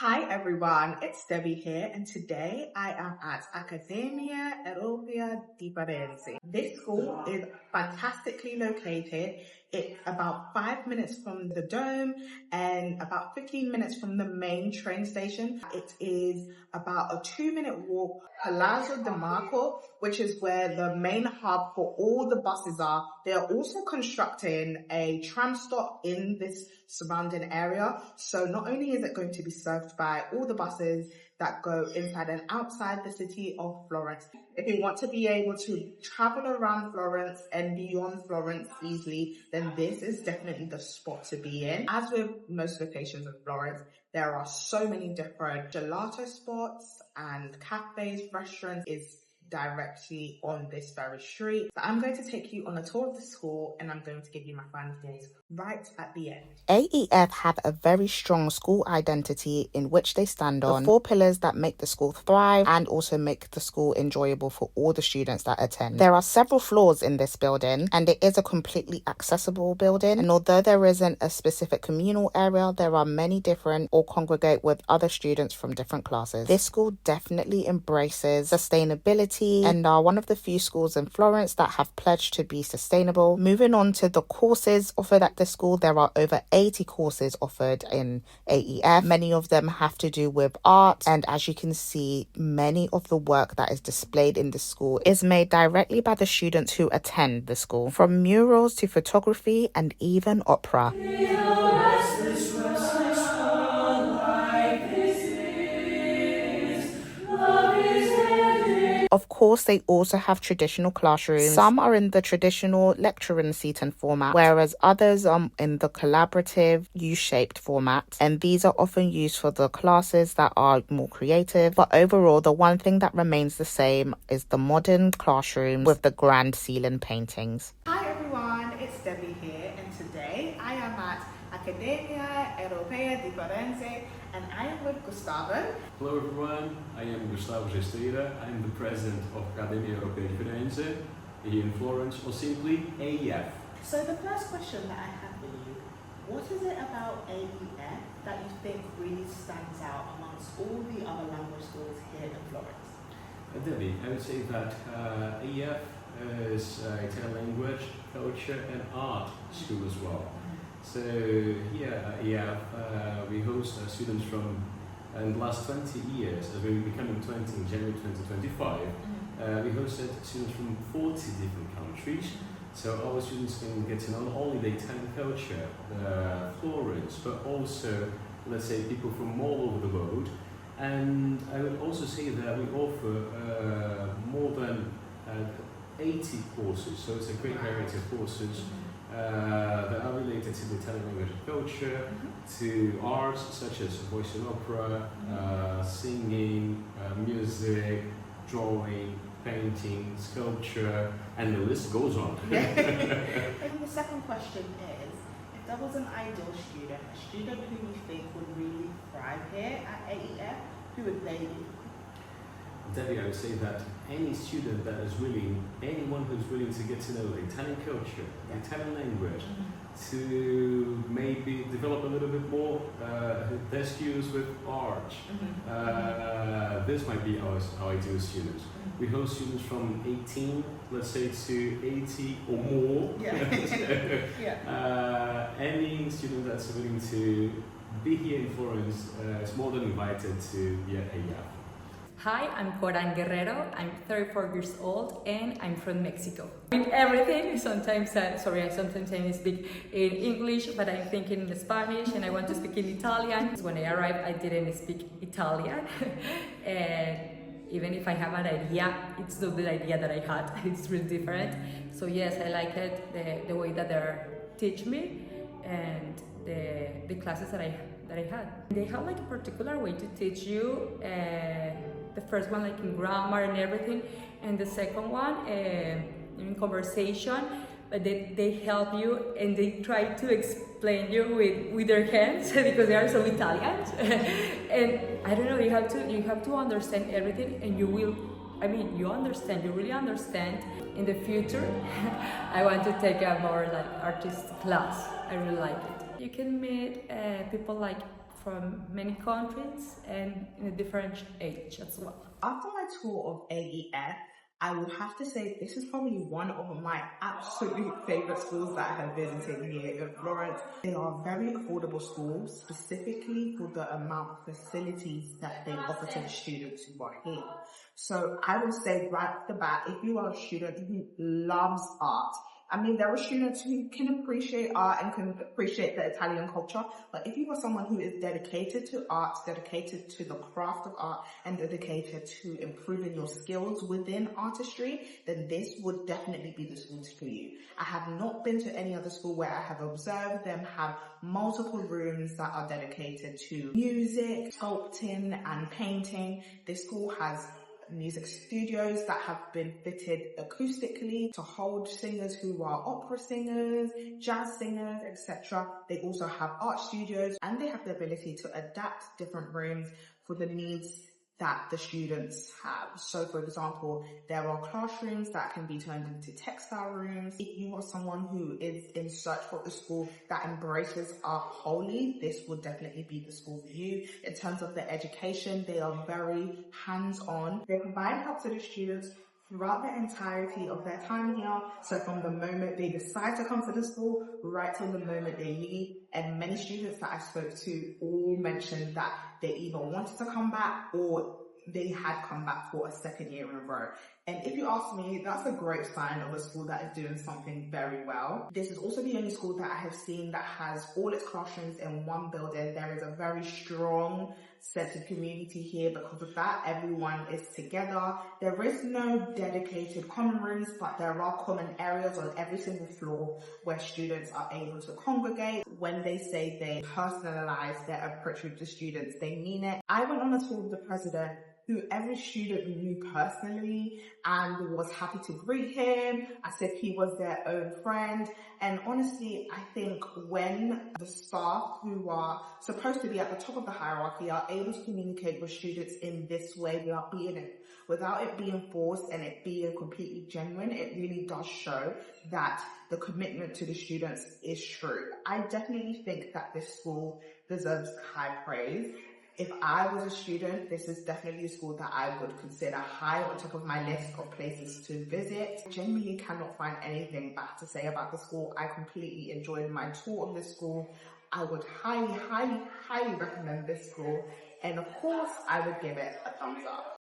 Hi everyone, it's Debbie here, and today I am at Accademia Europea di Firenze. This school is fantastically located. It's about 5 minutes from the Dome and about 15 minutes from the main train station. It is about a 2-minute walk, Palazzo de Marco, which is where the main hub for all the buses are. They are also constructing a tram stop in this surrounding area. So not only is it going to be served by all the buses that go inside and outside the city of Florence. If you want to be able to travel around Florence and beyond Florence easily, then this is definitely the spot to be in. As with most locations in Florence, there are so many different gelato spots and cafes, restaurants is directly on this very street. So I'm going to take you on a tour of the school and I'm going to give you my findings right at the end. AEF have a very strong school identity in which they stand on the 4 pillars that make the school thrive and also make the school enjoyable for all the students that attend. There are several floors in this building and it is a completely accessible building, and although there isn't a specific communal area, there are many different or congregate with other students from different classes. This school definitely embraces sustainability and are one of the few schools in Florence that have pledged to be sustainable. Moving on to the courses offered at the school, there are over 80 courses offered in AEF. Many of them have to do with art, and as you can see, many of the work that is displayed in the school is made directly by the students who attend the school, from murals to photography and even opera. Of course, they also have traditional classrooms. Some are in the traditional lecture-in seating format, whereas others are in the collaborative U-shaped format. And these are often used for the classes that are more creative. But overall, the one thing that remains the same is the modern classrooms with the grand ceiling paintings. Hi everyone, it's Debbie here, and today I am at Accademia Europea di Firenze, and I am with Gustavo. Hello everyone, I am Gustavo Gesteira. I am the president of Accademia Europea di Firenze here in Florence, or simply AEF. So the first question that I have for you, what is it about AEF that you think really stands out amongst all the other language schools here in Florence? Debbie, I would say that AEF is Italian language, culture and art school as well. So here at AEF we host students from, in the last 20 years, as we're becoming 20 in January 2025, we hosted students from 40 different countries. So our students can get to know not only the Italian culture, Florence, but also, let's say, people from all over the world. And I would also say that we offer more than 80 courses, so it's a great variety of courses that are related to the Italian language and culture, to arts such as voice and opera, singing, music, drawing, painting, sculpture, and the list goes on. And the second question is, if there was an ideal student, a student who you think would really thrive here at AEF, who would they be? Debbie, I would say that any student that is willing, anyone who's willing to get to know the Italian culture, the Italian language, to maybe develop a little bit more their skills with art, this might be our ideal students. We host students from 18, let's say, to 80 or more. Any student that's willing to be here in Florence is more than invited to be at AEF. Hi, I'm Coran Guerrero. I'm 34 years old and I'm from Mexico. In everything, sometimes I speak in English, but I'm thinking in Spanish and I want to speak in Italian. When I arrived, I didn't speak Italian. And even if I have an idea, it's not the idea that I had. It's really different. So yes, I like it, the way that they teach me and the classes that I had. They have like a particular way to teach you. The first one like in grammar and everything, and the second one in conversation, but they help you and they try to explain you with their hands because they are so Italian. And I don't know, you have to understand everything, and you really understand. In the future, I want to take a more like artist class. I really like it. You can meet people like from many countries and in a different age as well. After my tour of AEF, I would have to say this is probably one of my absolute favorite schools that I have visited here in Florence. They are very affordable schools, specifically for the amount of facilities that they offer to the students who are here. So I would say right off the bat, if you are a student who loves art, I mean, there are students who can appreciate art and can appreciate the Italian culture, but if you are someone who is dedicated to art, dedicated to the craft of art, and dedicated to improving your skills within artistry, then this would definitely be the school for you. I have not been to any other school where I have observed them have multiple rooms that are dedicated to music, sculpting, and painting. This school has music studios that have been fitted acoustically to hold singers who are opera singers, jazz singers, etc. They also have art studios, and they have the ability to adapt different rooms for the needs that the students have. So for example, there are classrooms that can be turned into textile rooms. If you are someone who is in search for a school that embraces art wholly, this would definitely be the school for you. In terms of their education, they are very hands-on. They provide help to the students throughout the entirety of their time here. So from the moment they decide to come to the school, right till the moment they leave. And many students that I spoke to all mentioned that they either wanted to come back or they had come back for a second year in a row. And if you ask me, that's a great sign of a school that is doing something very well. This is also the only school that I have seen that has all its classrooms in one building. There is a very strong sense of community here because of that. Everyone is together. There is no dedicated common rooms, but there are common areas on every single floor where students are able to congregate. When they say they personalize their approach with the students, they mean it. I went on a tour with the president, who every student knew personally and was happy to greet him as if he was their own friend. And honestly, I think when the staff who are supposed to be at the top of the hierarchy are able to communicate with students in this way, they are being it without it being forced and it being completely genuine, it really does show that the commitment to the students is true. I definitely think that this school deserves high praise. If I was a student, this is definitely a school that I would consider high on top of my list of places to visit. I genuinely cannot find anything bad to say about the school. I completely enjoyed my tour of this school. I would highly, highly, highly recommend this school. And of course, I would give it a thumbs up.